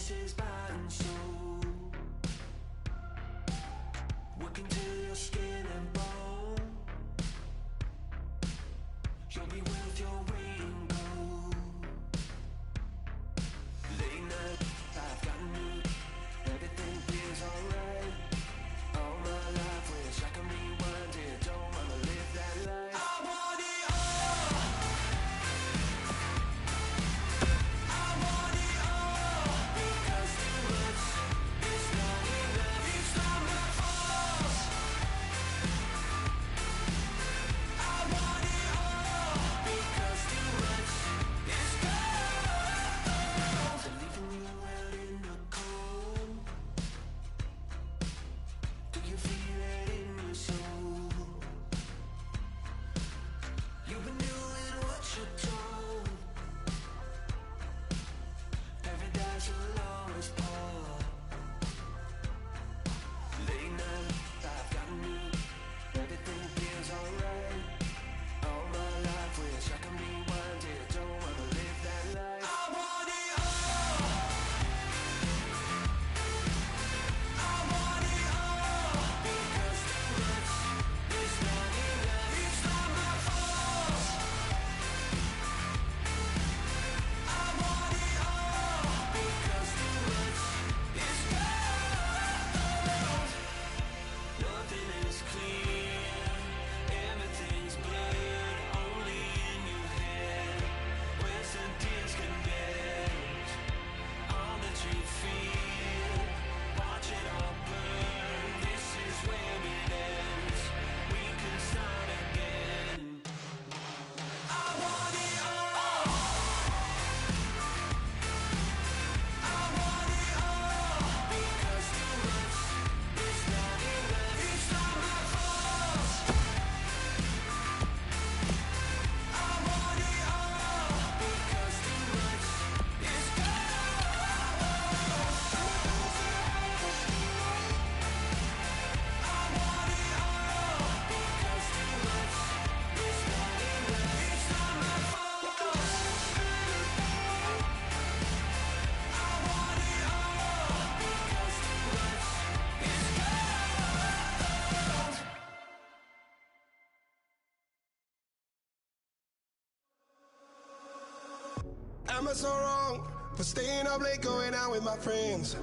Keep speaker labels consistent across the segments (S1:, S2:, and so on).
S1: promises bought and sold. Working till your skin and bone. You'll be worth your weight in gold. Late night, I've got a mood. Everything feels alright. All my life, wish I can rewind it. Don't wanna live that life. I want it all. I want it all. Because too much is not enough. It's not my fault. I want it all. Because too much is gold. I'm leaving you out in the cold. Do you feel it in your soul? You've been doing what you're told. Paradise will always pour. Late night, I've got a mood. Everything feels alright. All my life, wish I can rewind it. Don't wanna live that life. I want it all. I want it all. Because too much is not enough. It's not my fault. I want it all. Because too much is gold. Nothing is clear. Everything's blurred. Only in your head. Where's the disconnect? All that you feel. Watch it all burn. This is where it ends. We can start again. I want it all. I want it all. Because too much is not enough. It's not my fault. I want it all. Because too much is gold. I want it all. Because too much is not enough. It's not my fault. I want it all. Because too much is gold.
S2: Am I so wrong for staying up late, going out with my friends?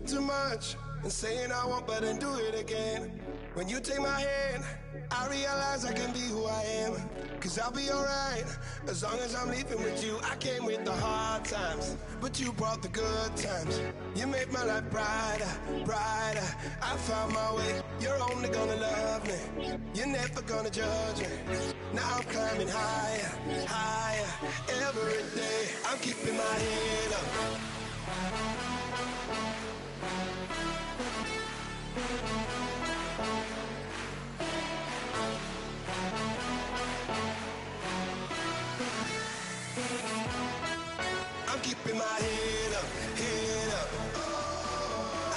S2: Too much and saying I won't, but then do it again. When you take my hand, I realize I can be who I am. Cause I'll be alright as long as I'm leaving with you. I came with the hard times, but you brought the good times. You made my life brighter, brighter. I found my way. You're only gonna love me. You're never gonna judge me. Now I'm climbing higher, higher every day. I'm keeping my head up. I'm keeping my head up, head up.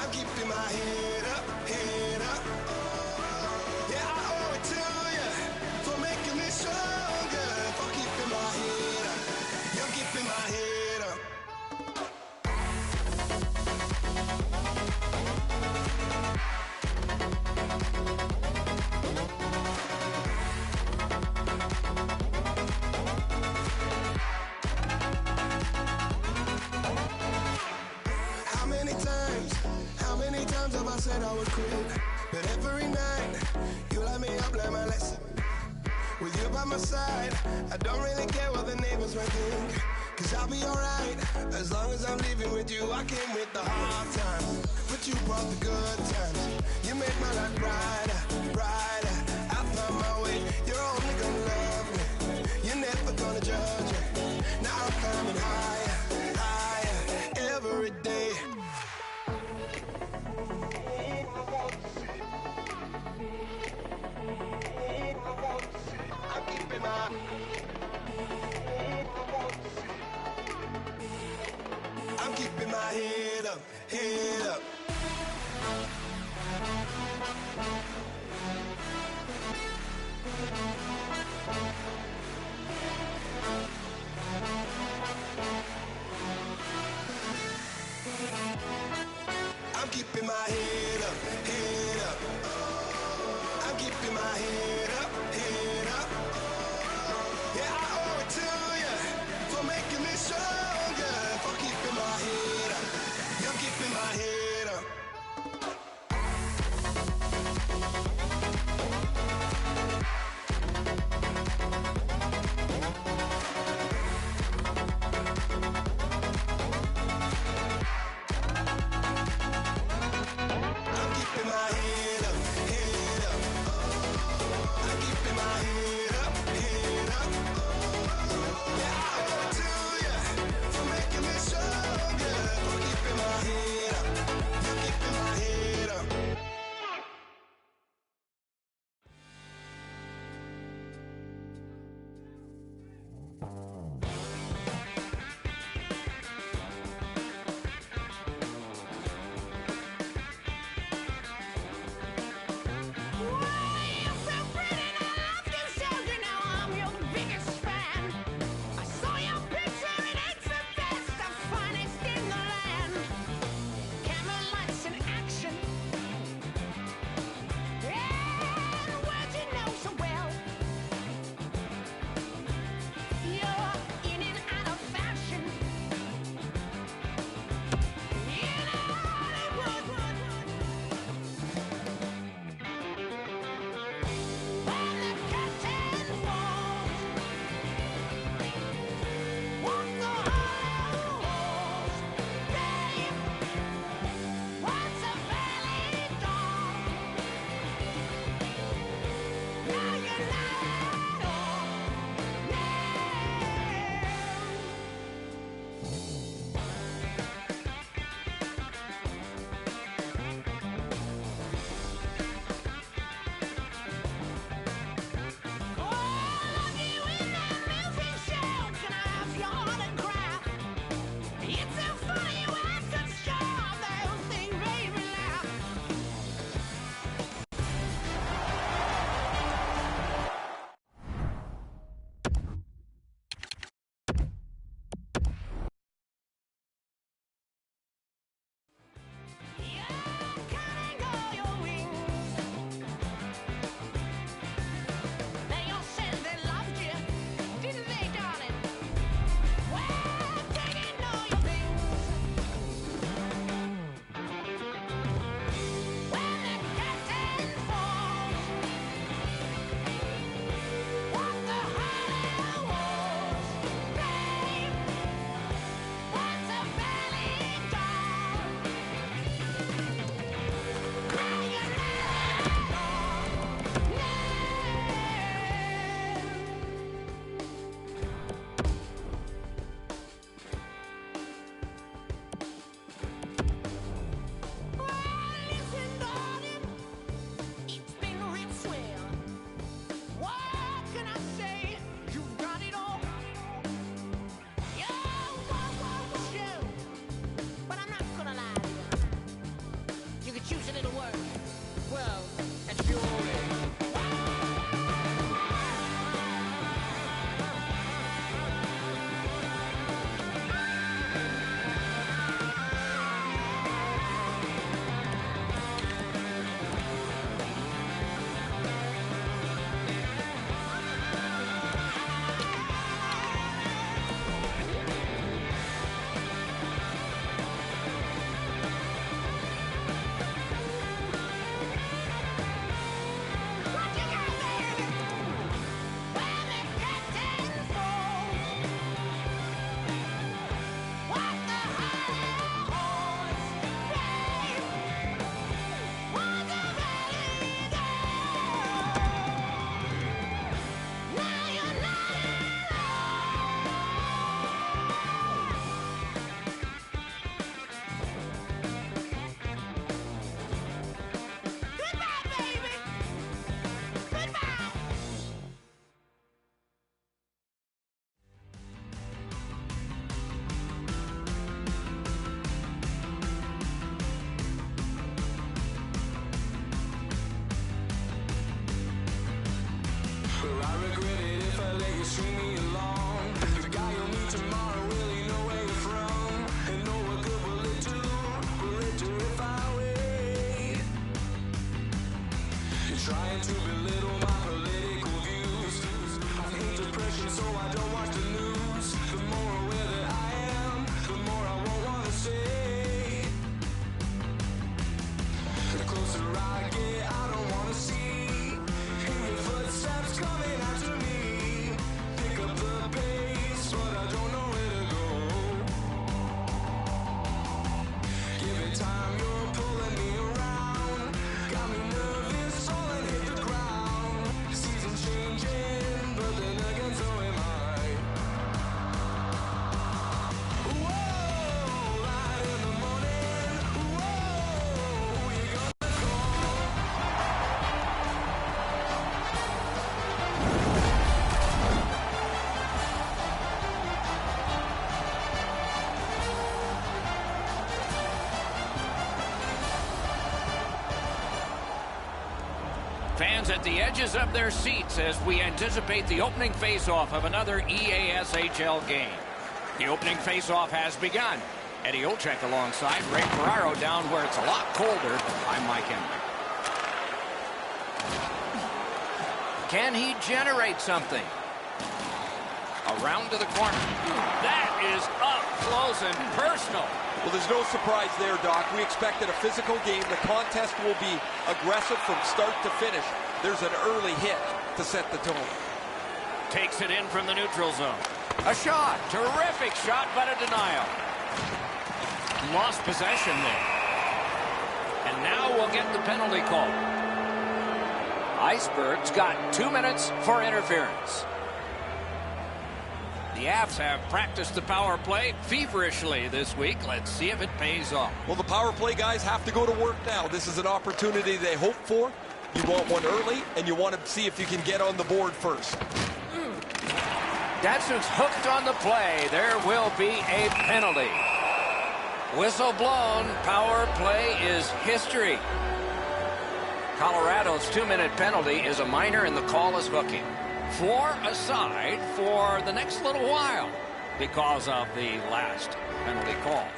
S2: I'm keeping my head up, head up. Yeah, I owe it to you for making me stronger, for keeping my head up. You're keeping my head up. How many times have I said I would quit? But every night, you light me up like my lesson. With you by my side, I don't really care what the neighbors might think. Cause I'll be alright, as long as I'm leaving with you. I came with the hard times, but you brought the good times. You made my life brighter, brighter. I found my way, you're only gonna love me. You're never gonna judge me. Now I'm climbing higher, higher every day. I'm keeping my head up, head up.
S1: so I don't watch the news. The more aware that I am, the more I won't want to say. The closer I get, I don't want to see. Hear your footsteps coming after me. Pick up the pace, but I don't know where to go. Give it time, you're pulling me around. Got me nervous, all and hit the ground. Seasons changing, but then again so am I. Whoa, light in the morning. Whoa, you gonna call?
S3: Fans at the edges of their seats as we anticipate the opening face-off of another EASHL game. The opening face-off has begun. Eddie Olczyk alongside Ray Ferraro down where it's a lot colder. I'm Mike Henry. Can he generate something? Around to the corner. That is up close and personal.
S4: Well, there's no surprise there, Doc. We expected a physical game. The contest will be aggressive from start to finish. There's an early hit to set the tone.
S3: Takes it in from the neutral zone. A shot. Terrific shot, but a denial. Lost possession there. And now we'll get the penalty call. Icebergs got 2 minutes for interference. The Avs have practiced the power play feverishly this week. Let's see if it pays off.
S4: Well, the power play guys have to go to work now. This is an opportunity they hope for. You want one early, and you want to see if you can get on the board first.
S3: Datsuk's hooked on the play. There will be a penalty. Whistle blown. Power play is history. Colorado's 2-minute penalty is a minor, and the call is hooking. 4 aside for the next little while because of the last penalty call.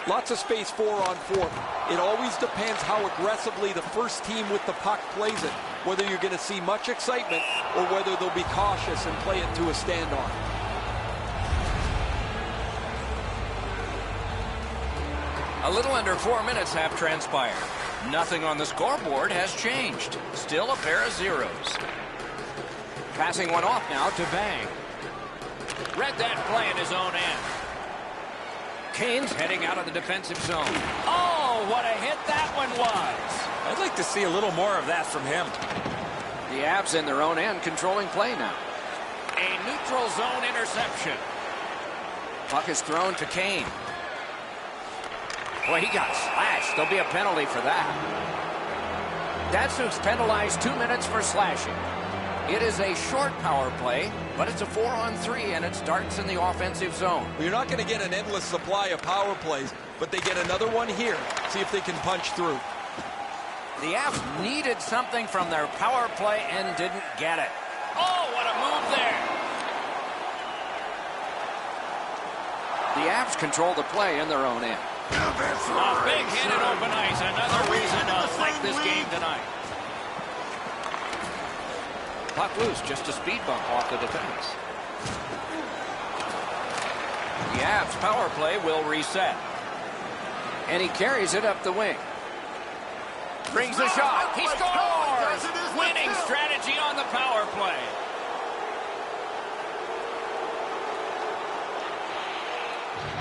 S4: Lots of space 4 on 4. It always depends how aggressively the first team with the puck plays it, whether you're going to see much excitement or whether they'll be cautious and play it to a standoff.
S3: A little under 4 minutes have transpired. Nothing on the scoreboard has changed. Still a pair of zeros. Passing one off now to Bang. Read that play in his own end. Kane's heading out of the defensive zone. Oh, what a hit that one was.
S5: I'd like to see a little more of that from him.
S3: The Avs in their own end controlling play now. A neutral zone interception. Puck is thrown to Kane. Boy, he got slashed. There'll be a penalty for that. Datsuk's penalized 2 minutes for slashing. It is a short power play, but it's a 4-on-3, and it starts in the offensive zone.
S4: Well, you're not going to get an endless supply of power plays, but they get another one here. See if they can punch through.
S3: The Avs needed something from their power play and didn't get it. Oh, what a move there. The Avs control the play in their own end. A big hit at open ice. Another reason to like this game tonight. Puck loose, just a speed bump off the defense. The Avs power play will reset. And he carries it up the wing. Brings the shot. He scores! Winning strategy on the power play.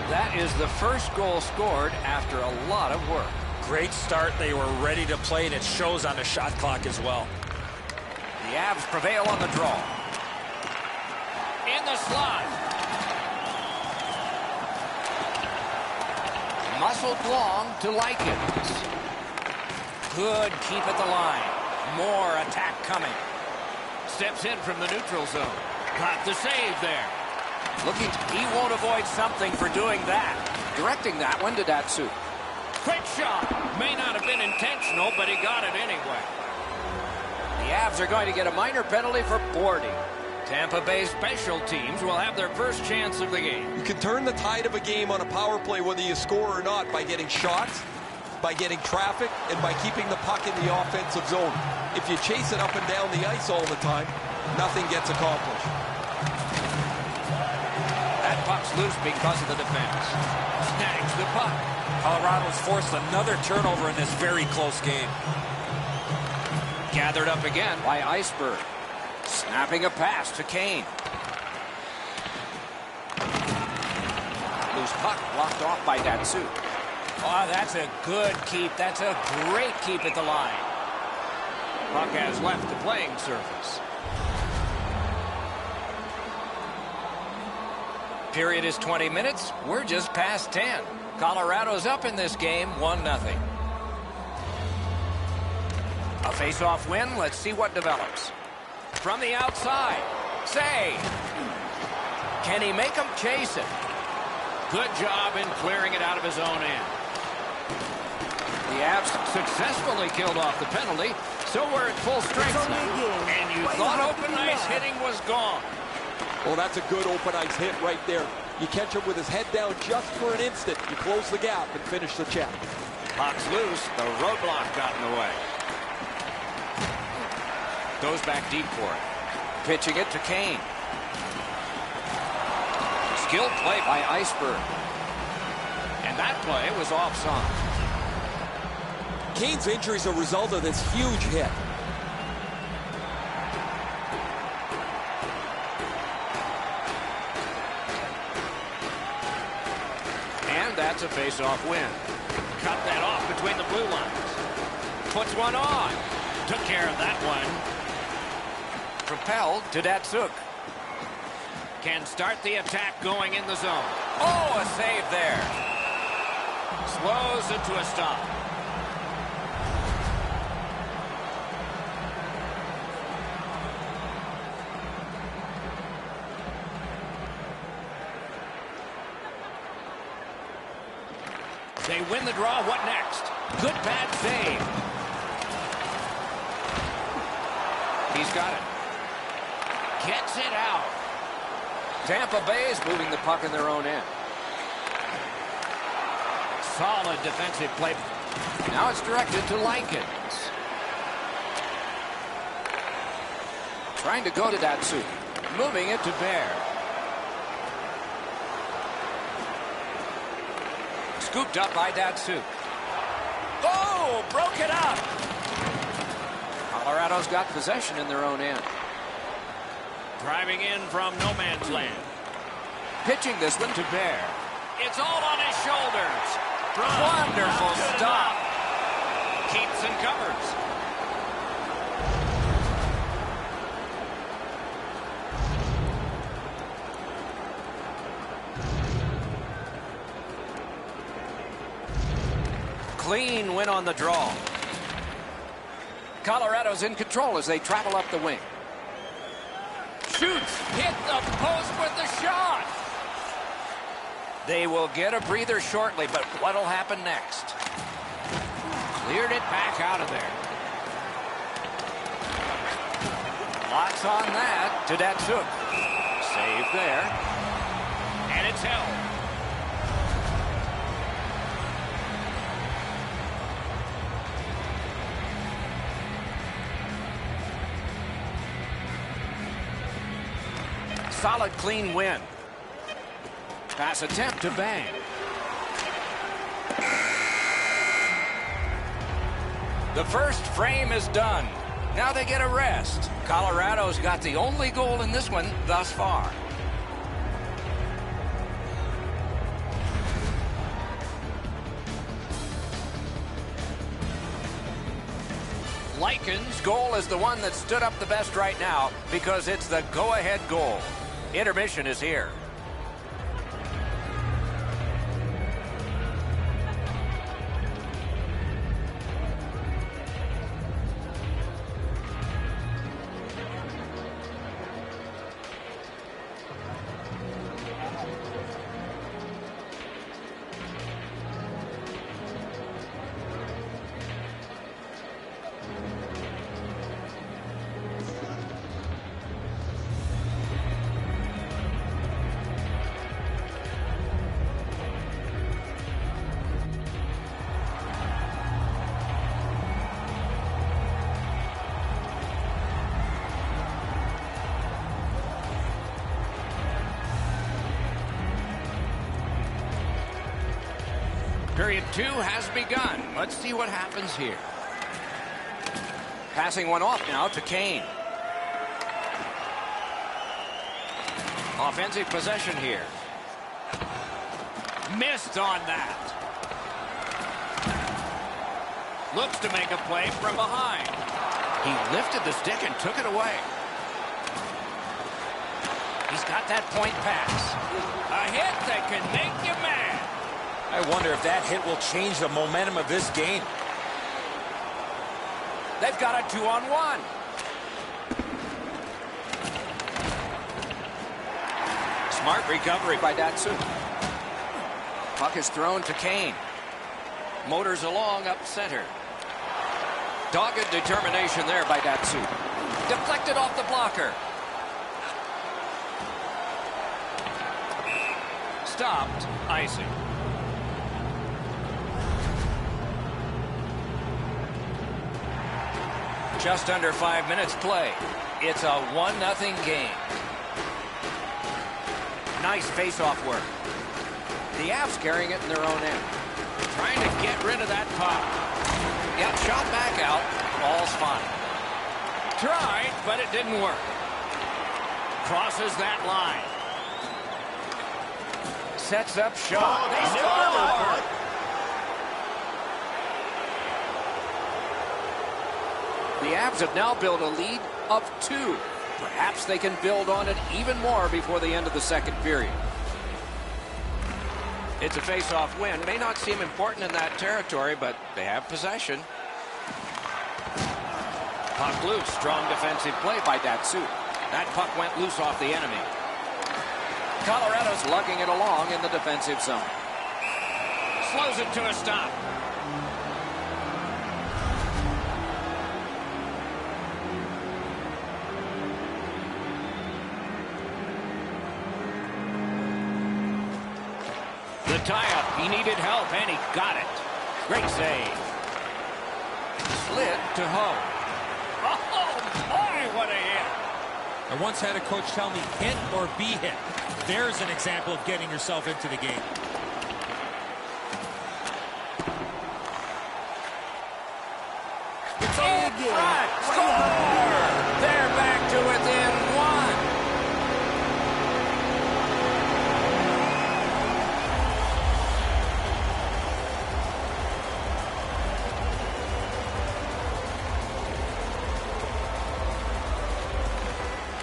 S3: That is the first goal scored after a lot of work.
S5: Great start. They were ready to play, and it shows on the shot clock as well.
S3: The Avs prevail on the draw. In the slot. Muscled long to Likens. Good keep at the line. More attack coming. Steps in from the neutral zone. Got the save there. Looking, he won't avoid something for doing that. Directing that one to Datsuk. Quick shot. May not have been intentional, but he got it anyway. The Avs are going to get a minor penalty for boarding. Tampa Bay special teams will have their first chance of the game.
S4: You can turn the tide of a game on a power play whether you score or not by getting shots, by getting traffic, and by keeping the puck in the offensive zone. If you chase it up and down the ice all the time, nothing gets accomplished.
S3: loose because of the defense. Snags the puck.
S5: Colorado's forced another turnover in this very close game.
S3: Gathered up again by Iceberg. Snapping a pass to Kane. Loose puck blocked off by Datsuk. Oh, that's a good keep. That's a great keep at the line. Puck has left the playing surface. Period is 20 minutes. We're just past 10. Colorado's up in this game, 1-0. A face-off win. Let's see what develops. From the outside. Save. Can he make him chase it? Good job in clearing it out of his own end. The Avs successfully killed off the penalty, so we're at full strength now. And you thought open ice hitting was gone.
S4: Well, that's a good open ice hit right there. You catch him with his head down just for an instant. You close the gap and finish the check.
S3: Puck's loose. The roadblock got in the way. Goes back deep for it. Pitching it to Kane. Skilled play by Iceberg. And that play was offside.
S4: Kane's injury is a result of this huge hit.
S3: And that's a face-off win. Cut that off between the blue lines. Puts one on. Took care of that one. Propelled to Datsuk. Can start the attack going in the zone. Oh, a save there. Slows it to a stop. They win the draw. What next? Good bad save. He's got it. Gets it out. Tampa Bay is moving the puck in their own end. Solid defensive play. Now it's directed to Likens. Trying to go to Datsuk. Moving it to Bear. Scooped up by Datsuk. Oh, broke it up. Colorado's got possession in their own end. Driving in from no man's land. Pitching this one to Bear. It's all on his shoulders. Wonderful stop. Keeps and covers. Clean win on the draw. Colorado's in control as they travel up the wing. Shoots, hit the post with the shot. They will get a breather shortly, but what'll happen next? Cleared it back out of there. Lots on that to Datsuk. Save there. And it's held. Solid, clean win. Pass attempt to Bang. The first frame is done. Now they get a rest. Colorado's got the only goal in this one thus far. Likens' goal is the one that stood up the best right now because it's the go-ahead goal. Intermission is here. Period 2 has begun. Let's see what happens here. Passing one off now to Kane. Offensive possession here. Missed on that. Looks to make a play from behind. He lifted the stick and took it away. He's got that point pass. A hit that can make you mad.
S5: I wonder if that hit will change the momentum of this game.
S3: They've got a 2-on-1. Smart recovery by Datsu. Puck is thrown to Kane. Motors along up center. Dogged determination there by Datsu. Deflected off the blocker. Stopped. Icing. Just under 5 minutes play. It's a 1-0 game. Nice face-off work. The Avs carrying it in their own end. Trying to get rid of that puck. Yeah, shot back out. All's fine. Tried, but it didn't work. Crosses that line. Sets up shot. They score! The Avs have now built a lead of 2. Perhaps they can build on it even more before the end of the second period. It's a face-off win. May not seem important in that territory, but they have possession. Puck loose. Strong defensive play by Datsu. That puck went loose off the enemy. Colorado's lugging it along in the defensive zone. Slows it to a stop. The tie-up. He needed help, and he got it. Great save. Slid to Ho. Oh, my, what a hit.
S6: I once had a coach tell me, hit or be hit. There's an example of getting yourself into the game.
S3: It's in front. Score! They're back to within 1.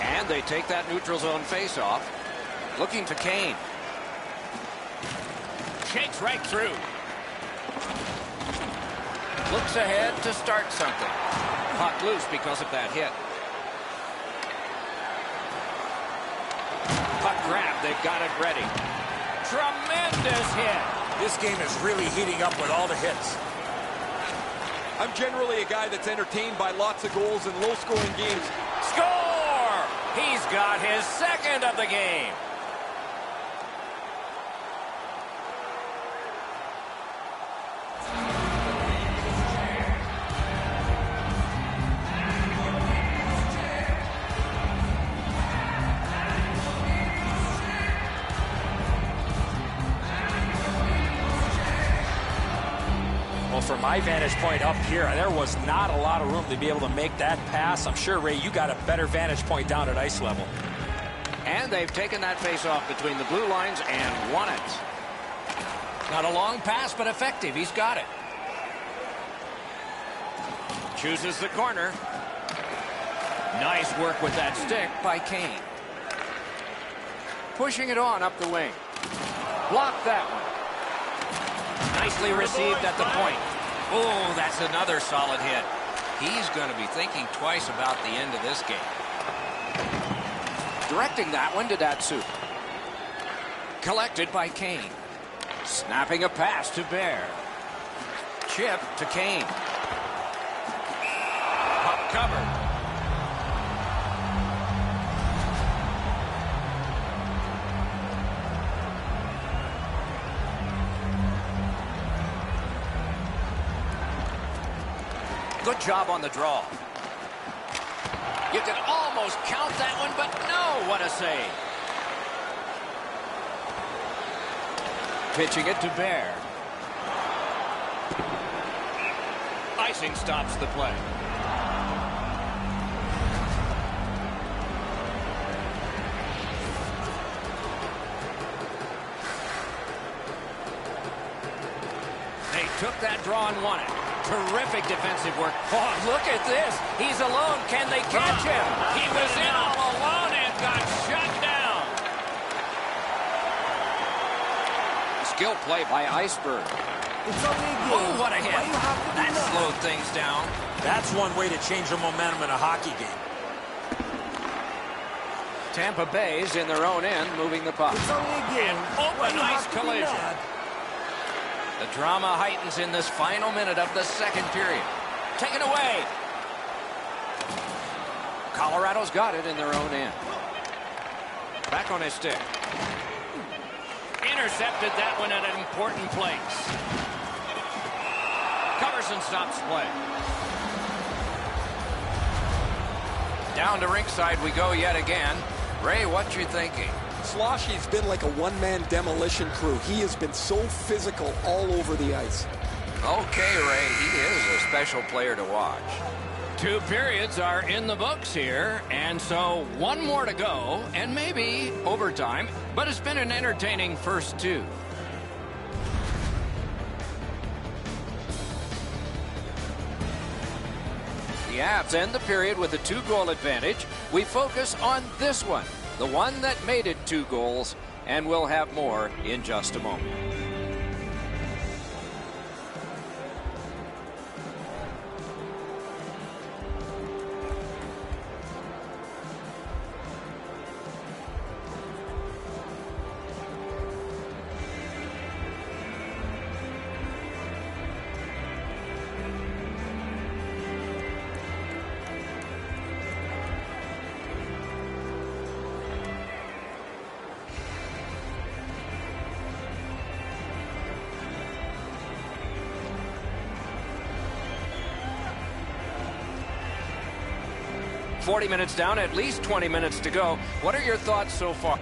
S3: And they take that neutral zone face-off. Looking to Kane. Shakes right through. Looks ahead to start something. Puck loose because of that hit. Puck grab. They've got it ready. Tremendous hit.
S5: This game is really heating up with all the hits.
S4: I'm generally a guy that's entertained by lots of goals and low-scoring games.
S3: Score! He's got his second of the game.
S5: From my vantage point up here, there was not a lot of room to be able to make that pass. I'm sure, Ray, you got a better vantage point down at ice level.
S3: And they've taken that face-off between the blue lines and won it. Not a long pass, but effective. He's got it. Chooses the corner. Nice work with that stick by Kane. Pushing it on up the wing. Blocked that one. Nicely received at the point. Oh, that's another solid hit. He's going to be thinking twice about the end of this game. Directing that one to Datsu. Collected by Kane. Snapping a pass to Bear. Chip to Kane. Puck covered. Good job on the draw. You can almost count that one, but no, what a save. Pitching it to Bear. icing stops the play. They took that draw and won it. Terrific defensive work. Oh, look at this. He's alone. Can they catch him? He was in all alone and got shut down.
S7: Skill play by Iceberg.
S3: Oh, what a hit. That slowed things down.
S5: That's one way to change the momentum in a hockey game.
S7: Tampa Bay's in their own end, moving the puck.
S3: An open ice collision. The drama heightens in this final minute of the second period. Taken away. Colorado's got it in their own end. Back on his stick. Intercepted that one at an important place. Covers and stops play. Down to rinkside we go yet again. Ray, what you thinking?
S4: Sloshy's been like a one-man demolition crew. He has been so physical all over the ice.
S7: Okay, Ray, he is a special player to watch.
S3: 2 periods are in the books here, and so 1 more to go, and maybe overtime, but it's been an entertaining first 2.
S7: The Avs end the period with a 2-goal advantage. We focus on this one, the one that made it 2 goals, and we'll have more in just a moment.
S3: .40 minutes down, at least 20 minutes to go. What are your thoughts so far?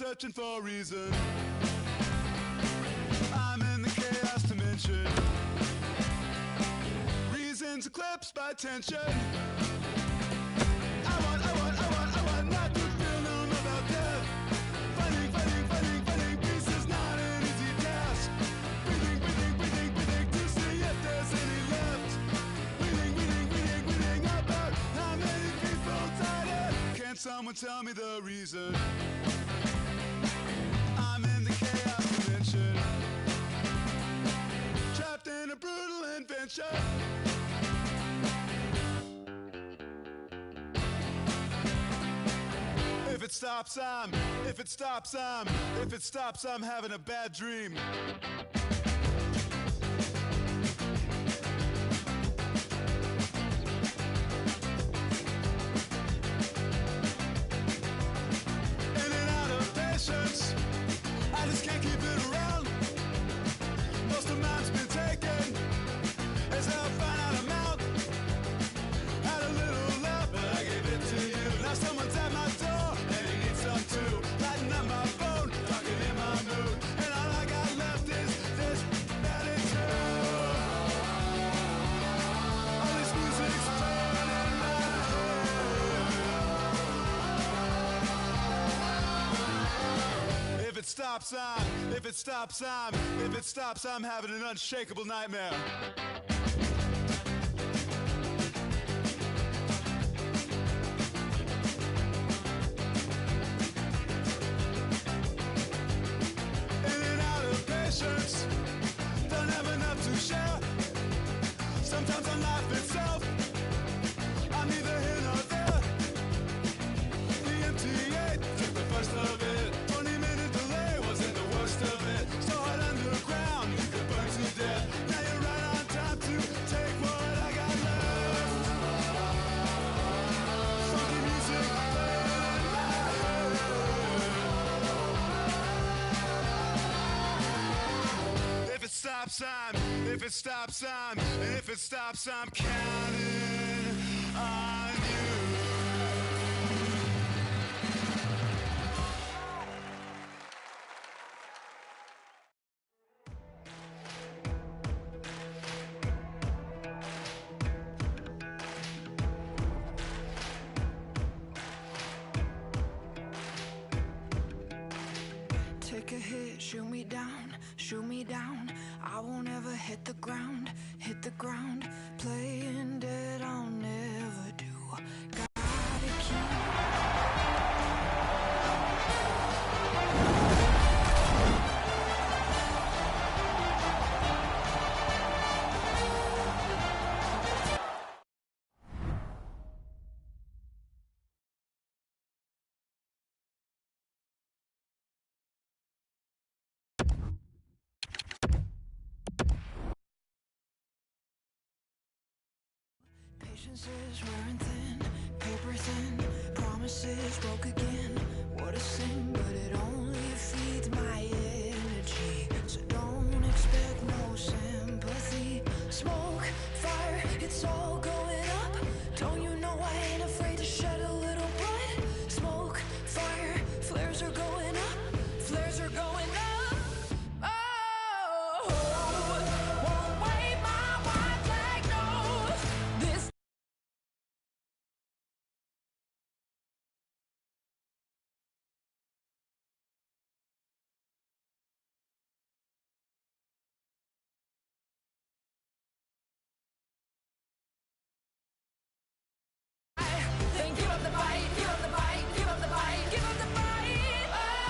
S8: searching for a reason. I'm in the chaos dimension. Reasons eclipsed by tension. I want not to feel numb about death. Finding peace is not an easy task. Breathing to see if there's any left. Reading about how many people died. Can someone tell me the reason? I'm in the chaos dimension. Trapped in a brutal invention. If it stops, I'm having a bad dream. In and out of patience, I just can't keep it around. Most of mine's been taken, as I'll find out amount. Had a little love, but I gave it to you. Now someone's at my door, and he needs some too. Lighting up my phone, talking in my mood, and all I got left is this attitude. All this music's playing in my head. If it stops, I'm having an unshakable nightmare. Don't have enough to share. Sometimes on life itself, I'm neither here nor there. The MTA took the first of it. 20-minute delay wasn't the worst of it. So hard underground, you could burn to death. Now you're right on time to take what I got left. Funky music playing in my head. If it stops, I'm counting on you.
S1: Take a hit, shoot me down, shoot me down. I won't ever hit the ground, playing dead I'll never do. Gotta keep. Patience is wearing thin, paper thin, promises broke again. What a sin, but it only feeds my energy. So don't expect no sympathy. Smoke, fire, it's all going up. Don't you know I ain't afraid to shed a little blood? Smoke, fire, flares are going up, flares are going up. Oh, won't wave my white flag, no. This then give up the fight, give up the fight, give up the fight, give up the fight. Oh.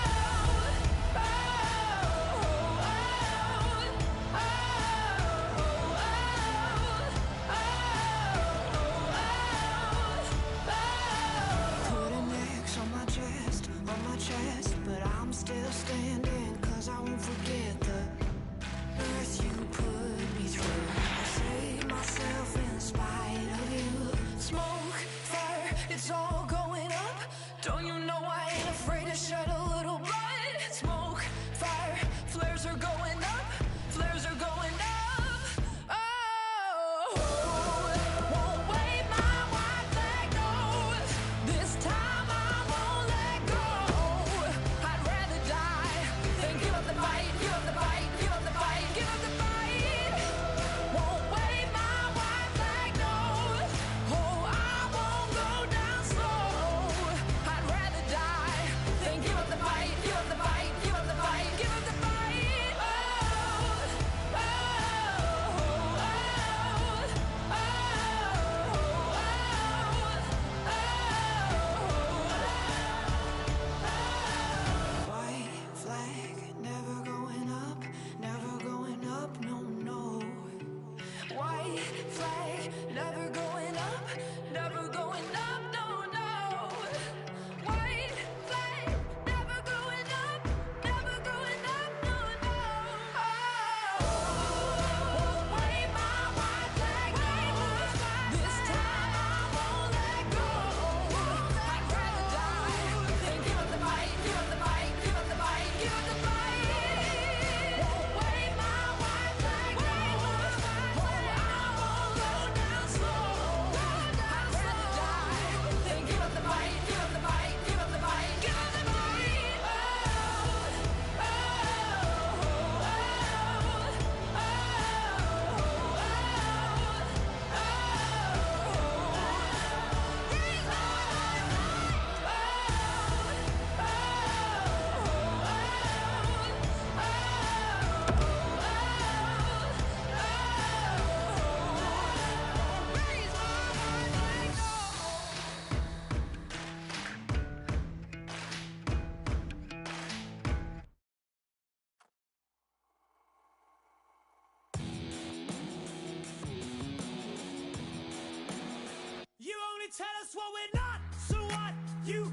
S1: You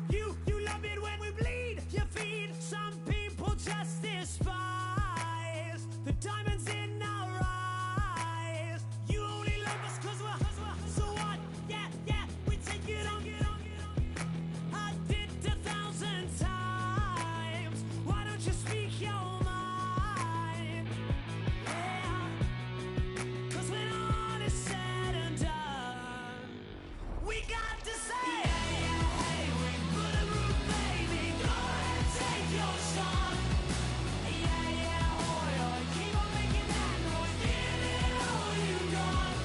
S1: love it when we bleed. You feed. Some people just despise the diamonds in our eyes. You only love us 'cause we're so what? Yeah, we take it on. I did 1,000 times. Why don't you speak your mind? Yeah, 'cause when all is said and done, we got to say, hey, we bulletproof, baby. Go ahead, take your shot. Yeah, oh, keep on making that noise. Give it all you got.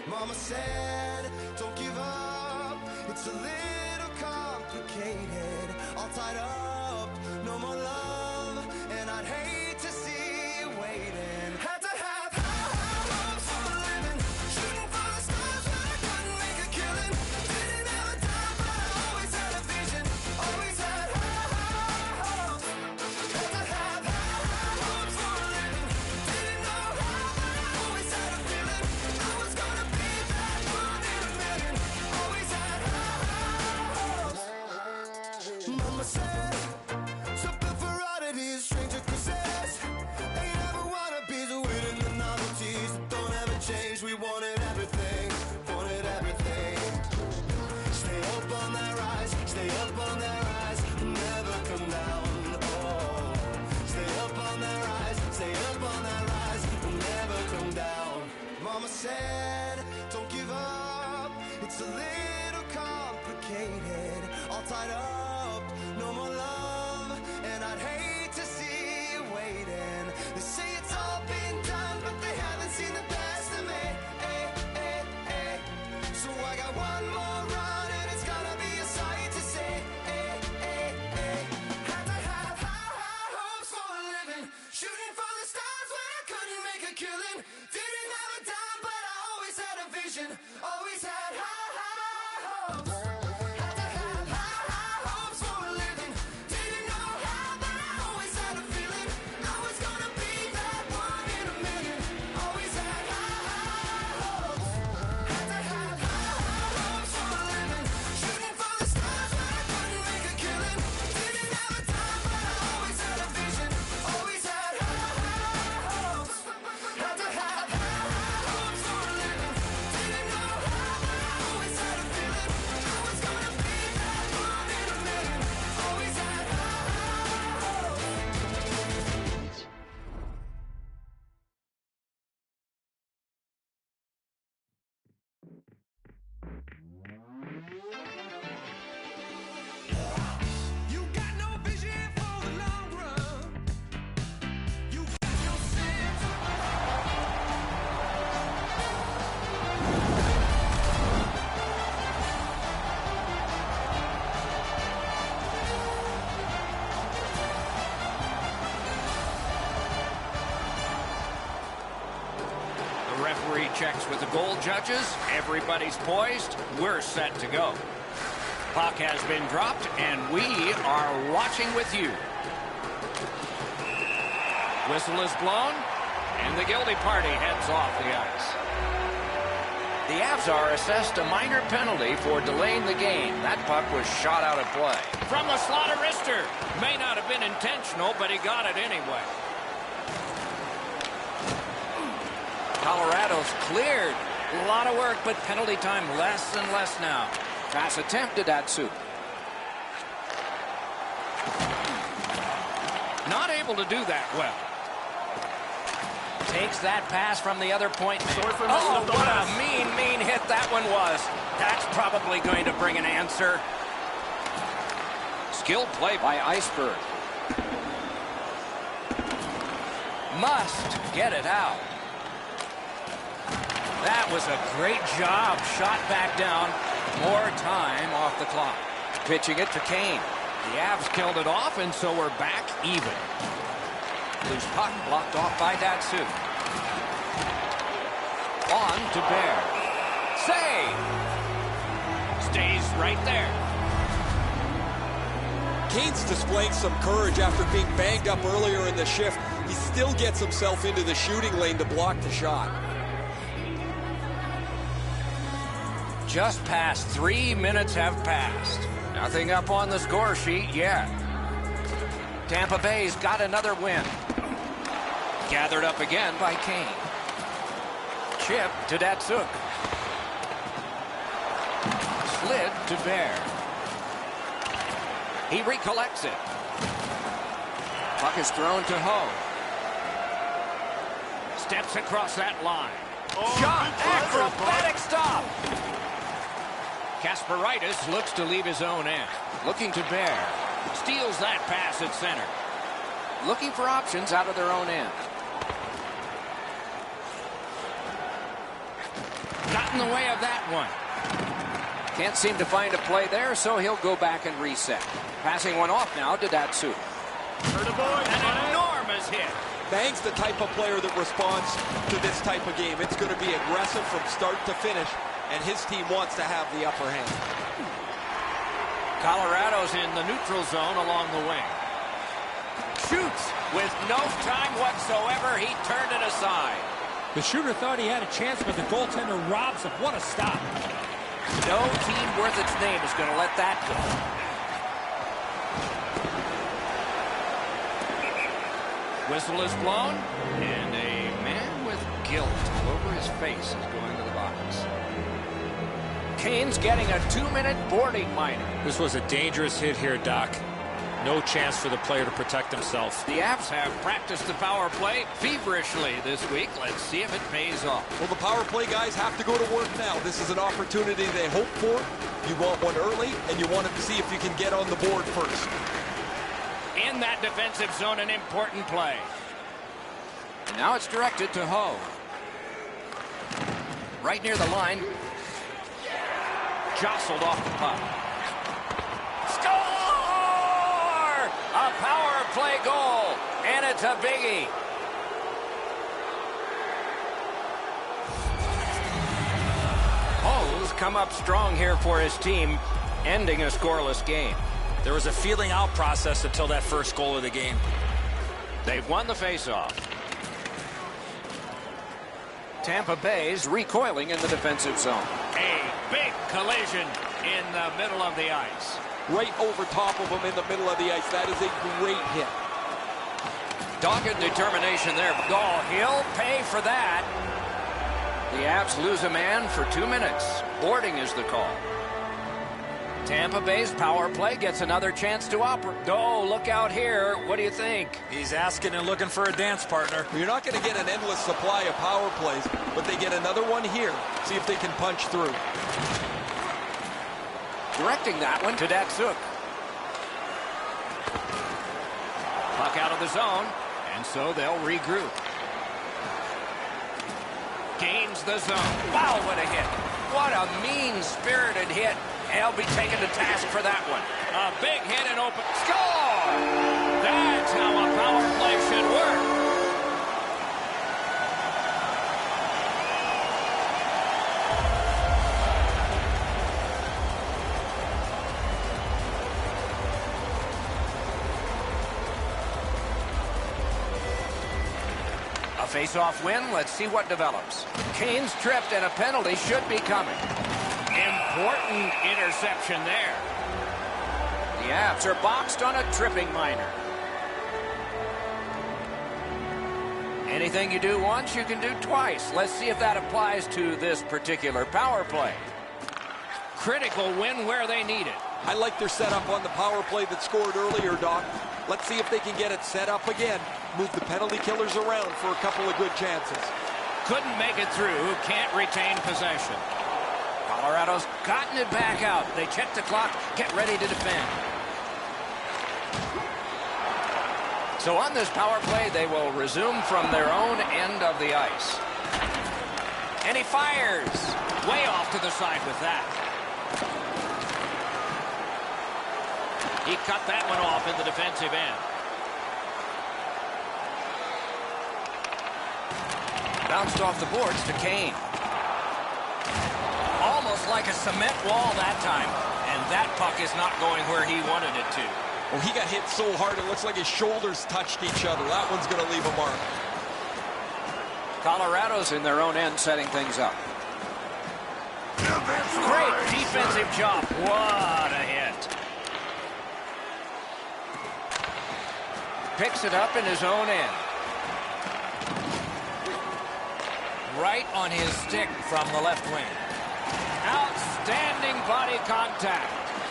S2: Mama said, don't give up. It's a little complicated. All tied up, no more love. And I'd hate to see you waiting. Had to have high hopes for a living. Shooting for the stars, but I couldn't make a killing. Didn't have a time, but I always had a vision. Always had high hopes. Had to have high hopes for a living. Didn't know how, but I always had a feeling. I was gonna be that one in a million. Always had high
S3: checks with the goal judges. Everybody's poised. We're set to go. Puck has been dropped, and we are watching with you. Whistle is blown, and the guilty party heads off the ice. The Avs are assessed a minor penalty for delaying the game. That puck was shot out of play. From the slaughter wrister. May not have been intentional, but he got it anyway. Colorado's cleared. A lot of work, but penalty time less and less now. Pass attempt to Datsuk. Not able to do that well. Takes that pass from the other point man. Oh, what a mean hit that one was. That's probably going to bring an answer. Skilled play by Iceberg. Must get it out. That was a great job. Shot back down. More time off the clock. Pitching it to Kane. The Avs killed it off, and so we're back even. Loose puck blocked off by Datsuk. On to Bear. Save! Stays right there.
S4: Kane's displaying some courage after being banged up earlier in the shift. He still gets himself into the shooting lane to block the shot.
S3: Just past 3 minutes have passed. Nothing up on the score sheet yet. Tampa Bay's got another win. Gathered up again by Kane. Chip to Datsuk. Slid to Bear. He recollects it. Puck is thrown to Ho. Steps across that line. Shot! Acrobatic stop! Kasparaitis looks to leave his own end. Looking to Bear. Steals that pass at center. Looking for options out of their own end. Got in the way of that one. Can't seem to find a play there, so he'll go back and reset. Passing one off now to Datsuk. An enormous hit.
S4: Bang's the type of player that responds to this type of game. It's going to be aggressive from start to finish, and his team wants to have the upper hand.
S3: Colorado's in the neutral zone along the wing. Shoots with no time whatsoever. He turned it aside.
S6: The shooter thought he had a chance, but the goaltender robs him. What a stop.
S3: No team worth its name is going to let that go. Whistle is blown, and a man with guilt over his face is going to the box. Kane's getting a 2-minute boarding minor.
S6: This was a dangerous hit here, Doc. No chance for the player to protect himself.
S3: The Avs have practiced the power play feverishly this week. Let's see if it pays off.
S4: Well, the power play guys have to go to work now. This is an opportunity they hope for. You want one early, and you want to see if you can get on the board first.
S3: In that defensive zone, an important play. And now it's directed to Ho. Right near the line. Jostled off the puck. Score! A power play goal, and it's a biggie. Ho's come up strong here for his team, ending a scoreless game.
S5: There was a feeling out process until that first goal of the game.
S3: They've won the faceoff. Tampa Bay's recoiling in the defensive zone. A big collision in the middle of the ice.
S4: Right over top of him in the middle of the ice. That is a great hit.
S3: Dogged determination there. Oh, he'll pay for that. The Avs lose a man for 2 minutes. Boarding is the call. Tampa Bay's power play gets another chance to operate. Oh, look out here. What do you think?
S5: He's asking and looking for a dance partner.
S4: You're not going to get an endless supply of power plays, but they get another one here. See if they can punch through.
S3: Directing that one to Datsuk. Puck out of the zone, and so they'll regroup. Gains the zone. Wow, what a hit. What a mean-spirited hit. He'll be taken to task for that one. A big hit and open. Score! That's how a power play should work. A face-off win. Let's see what develops. Kane's tripped, and a penalty should be coming. Important interception there. The Avs are boxed on a tripping minor. Anything you do once, you can do twice. Let's see if that applies to this particular power play. Critical win where they need it.
S4: I like their setup on the power play that scored earlier, Doc. Let's see if they can get it set up again. Move the penalty killers around for a couple of good chances.
S3: Couldn't make it through. Can't retain possession. Colorado's gotten it back out. They check the clock, get ready to defend. So on this power play, they will resume from their own end of the ice. And he fires. Way off to the side with that. He cut that one off in the defensive end. Bounced off the boards to Kane. Almost like a cement wall that time. And that puck is not going where he wanted it to.
S4: Oh, he got hit so hard it looks like his shoulders touched each other. That one's going to leave a mark.
S3: Colorado's in their own end setting things up. Great defensive job. What a hit. Picks it up in his own end. Right on his stick from the left wing. Outstanding body contact.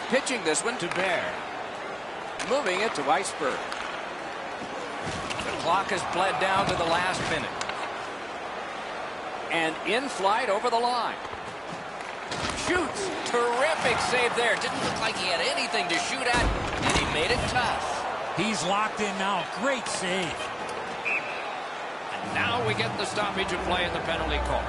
S3: Pitching this one to Bear. Moving it to Weisberg. The clock has bled down to the last minute. And in flight over the line. Shoots. Terrific save there. Didn't look like he had anything to shoot at, and he made it tough.
S6: He's locked in now. Great save.
S3: And now we get the stoppage of play in the penalty call.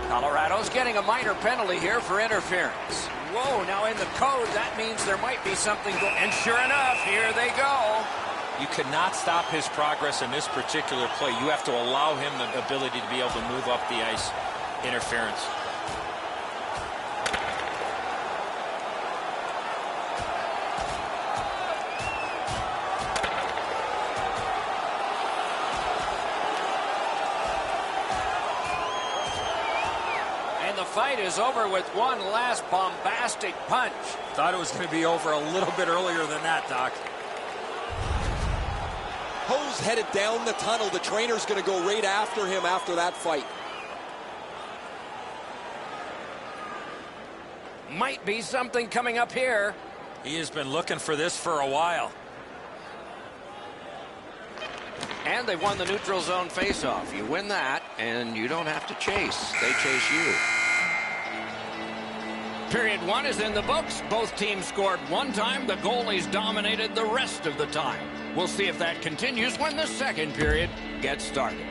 S3: Colorado's getting a minor penalty here for interference. Whoa, now in the code, that means there might be something going. And sure enough, here they go.
S5: You cannot stop his progress in this particular play. You have to allow him the ability to be able to move up the ice. Interference.
S3: The fight is over with one last bombastic punch.
S5: Thought it was going to be over a little bit earlier than that, Doc.
S4: Ho's headed down the tunnel. The trainer's going to go right after him after that fight.
S3: Might be something coming up here.
S5: He has been looking for this for a while.
S3: And they won the neutral zone faceoff. You win that, and you don't have to chase. They chase you. Period one is in the books. Both teams scored one time. The goalies dominated the rest of the time. We'll see if that continues when the second period gets started.